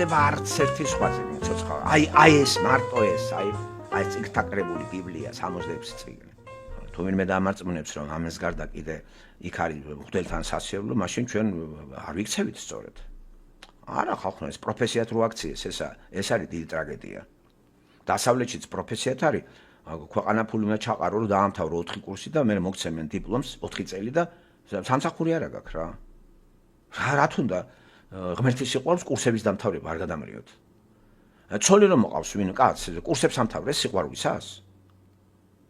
ჭირდება არც ერთი სხვა წიგნი ცოცხალ. აი ეს მარტო ეს, აი წიგნთაკრებული ბიბლია 66 წიგნი. თუ ვინმე დამარწმუნებს რომ ამას გარდა კიდე იქ არის მღვდელთან სასიებლო, მაშინ ჩვენ არ ვიქცევით სწორედ. არა ხალხო, ეს პროფესიად რო აქციეს, ეს არის დიდი ტრაგედია. დასავლეთშიც პროფესიად არის, ქვეყანა ფული უნდა ჩაყარო, რომ დაამთავრო 4 კურსი და მე მოგცემენ დიპლომს 4 წელი და სამსახური არ აქვს რა. რა თუნდა ღმერთის სიყვარულს კურსების დამთავრება არ გადამრიოთ. ცოლი რომ მოყავს ვინ კაცს, კურსებს ამთავრეს სიყვარულისას.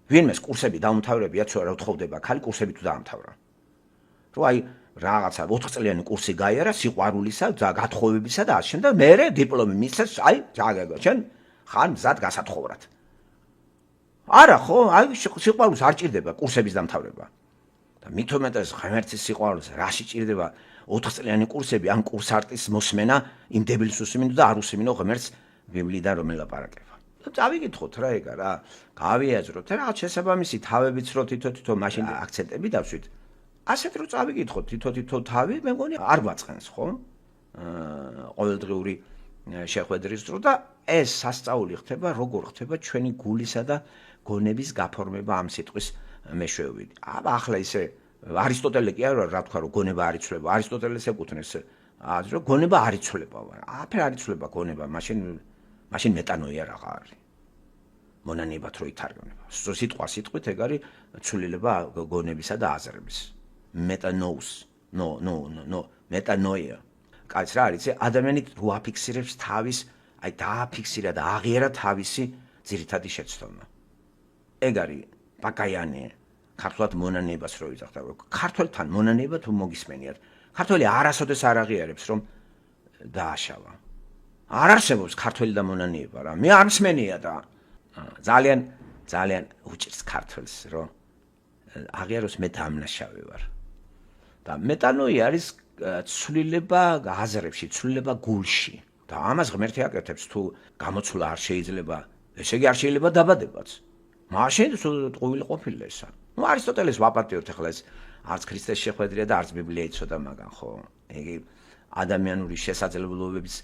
ვინმეს კურსები დაუმთავრებია, თუ არა უთხოვდება ქალი კურსები თუ დაამთავრა. რო აი რაღაცა 4 წლიანი კურსი გაიარა სიყვარულისა და გათხოვებისა და ამავე და მერე დიპლომი მისცეს, აი ჯაგება, შენ ხარ მზად გასათხოვრად. არა ხო, აი სიყვარულს არ ჭირდება კურსების დამთავრება. და მით უმეტეს ღმერთის სიყვარულს რაში ჭირდება 4 წლიანი კურსები ან კურსარტის მოსმენა იმ დებილს უსიმინო და არ უსიმინო ღმერთს ბიბლიიდან რომ ელაპარაკება. წავიკითხოთ რა ეგა რა, გავიაზროთ რა შესაბამისი თავებიც რო თითო მაშინ აქცენტები დავშვით. ასეთ რო წავიკითხოთ თითო თავი, მე მგონი არ გვაწყენს ხო? ყოველდღიური შეხვედრის დრო და ეს სასწაული ხდება, როგორ ხდება ჩვენი გულისა და გონების გაფორმება ამ სიტყვის მეშვეობით. ახლა ისე არისტოტელე კი არა რა თქვა რომ გონება არ იცვლება, არისტოტელეს ეკუთვნის რომ გონება არ იცვლება, აფერ არ იცვლება გონება, მაშინ მეტანოია რა არის. მონანიებად რო ითარგმნება. სიტყვით ეგ არის ცვლილება გონებისა და აზრების. მეტანოუს, მეტანოია. კაც რა არის, ადამიანი რო აფიქსირებს თავის, აი დააფიქსირა და აღიარა თავისი ძირითადი შეცდომა. ეგ არის ბაკაიანი. ქართულად მონანიებას რო ვიძახდა, ქართველთან მონანიება თუ მოგისმენიათ. ქართველი არასოდეს არ აღიარებს რომ დააშავა. არ არსებობს ქართველი და მონანიება რა. მე არ მსმენია და ძალიან უჭირს ქართველს რომ აღიაროს მე დამნაშავე ვარ. და მეტანოია არის ცვლილება აზრებში, ცვლილება გულში. და ამას ღმერთი აკეთებს თუ გამოცვლა არ შეიძლება, ესე იგი არ შეიძლება დაბადებაც. მაშინ ტყუილი ყოფილა ესა. არისტოტელეს ვაპატიოთ ახლა ეს არც ქრისტეს შეხვედრია და არც ბიბლია იცოდა მაგან ხო. იგი ადამიანური შესაძლებლობების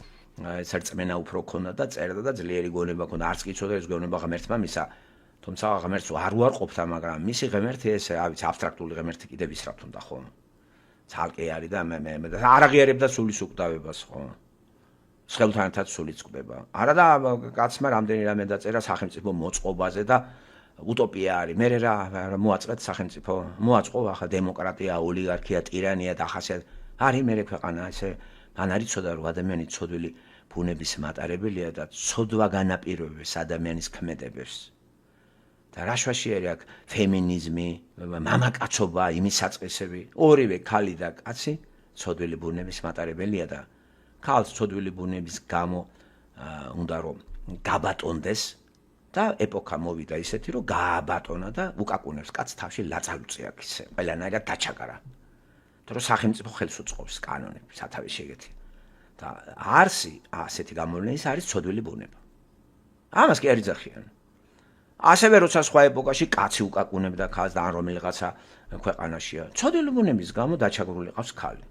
სერწმენა უფრო ქონდა და წერდა და ძლიერი გონება ქონდა. არც კი იცოდა ეს გონება ღმერთმა მისა. თუმცა ღმერთს არ უარყოფდა, მაგრამ მისი ღმერთი ესე, ავიც აბსტრაქტული ღმერთი კიდევ ისრად უნდა ხო. ცალკე არის და მე არ აღიარებდა სულის უკვდავებას ხო. სხეულთანაც სულიც კვდება. არა და კაცმა რამდენი რამე დაწერა სახელმწიფო მოწყობაზე და утопия არის. მე რა მოაწყეთ სახელმწიფო? მოაწყო ახლა დემოკრატია, ოლიგარქია, ტირანია და ახასიათ. არის მე ქვეყანა ესე მან არ იცოდა რომ ადამიანი ცოდვილი ბუნების მატარებელია და ცოდვა განაპირობებს ადამიანის ქმედებებს. და რა შვაშიერი აქ ფემინიზმი, მამაკაცობა, იმის საწყისები, ორივე ქალი და კაცი ცოდვილი ბუნების მატარებელია და ქალს ცოდვილი ბუნების გამო უნდა რომ გაბატონდეს და ეპოქა მოვიდა ისეთი რომ გააბატონა და უკაკუნებს კაცს თავში ლაწალუწი აქვს ისე ყველანაირად დაჩაგარა. თორე სახელმწიფო ხელს უწყობს კანონები, სათავე შეგეთი. და არსი ასეთი გამოვლენის არის ცოდვილი ბუნება. ამას კი არ იძახიან. ასევე როცა სხვა ეპოქაში კაცი უკაკუნებდა ქალს და ან რომელიღაცა ქვეყანაშია, ცოდვილი ბუნების გამო დაჩაგრული ყავს ქალი.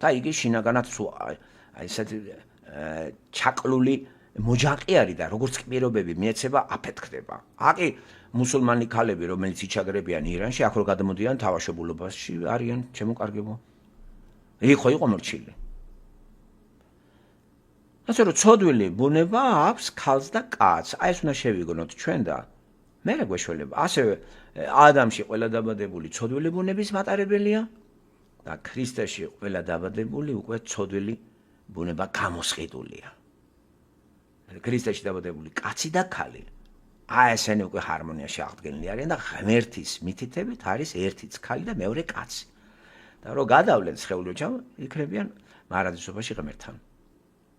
და იგი შინაგანად აი ესეთი ჩაკლული მოჯაყი არის და როგორც კი პირობები მიეცება აფეთქდება. აკი მუსულმანი ქალები რომელიც იჩაგრებიან ირანში, აქ რო გადამოდიან თავშობილობაში არიან, ჩემო კარგებო. იქ ხო იყო მორჩილი. ასე რომ ცოდვილი ბუნება აქვს ქალს და კაცს. აი ეს უნდა შევიგონოთ ჩვენ და მე გვეშველება. ასევე ადამიანში ყველა დაბადებული ცოდვილი ბუნების მატარებელია და ქრისტეში ყველა დაბადებული უკვე ცოდვილი ბუნება გამოსყიდულია. ქრისტეში დაბადებული კაცი და ქალი აი ესენი უკვე ჰარმონიაში აღდგენილი არიან და ღმერთის მითითებით არის ერთიც ქალი და მეორე კაცი. და რო გადავლენ სხეულოჩამ იქნებიან მარადისობაში ღმერთთან.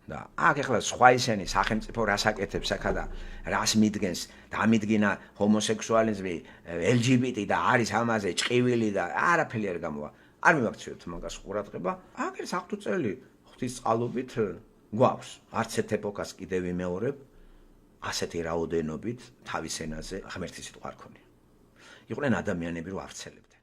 და აქ ახლა სხვა ისენი სახელმწიფო რას აკეთებს აქა და რას მიდგენს დამიდგინა ჰომოსექსუალიზმი, LGBT და არის ამაზე ჭყივილი და არაფერი არ გამოვა. არ მივაქციოთ მაგას ყურადღება. აქ ეს აღთუ წელი ღვთის წყალობით გვაქვს. არც ერთ ეპოქას კიდევ ვიმეორებ ასეთი რაოდენობით თავის ენაზე ღმერთის სიტყვა არ ქონია. იყვნენ ადამიანები რო არცელებდნენ.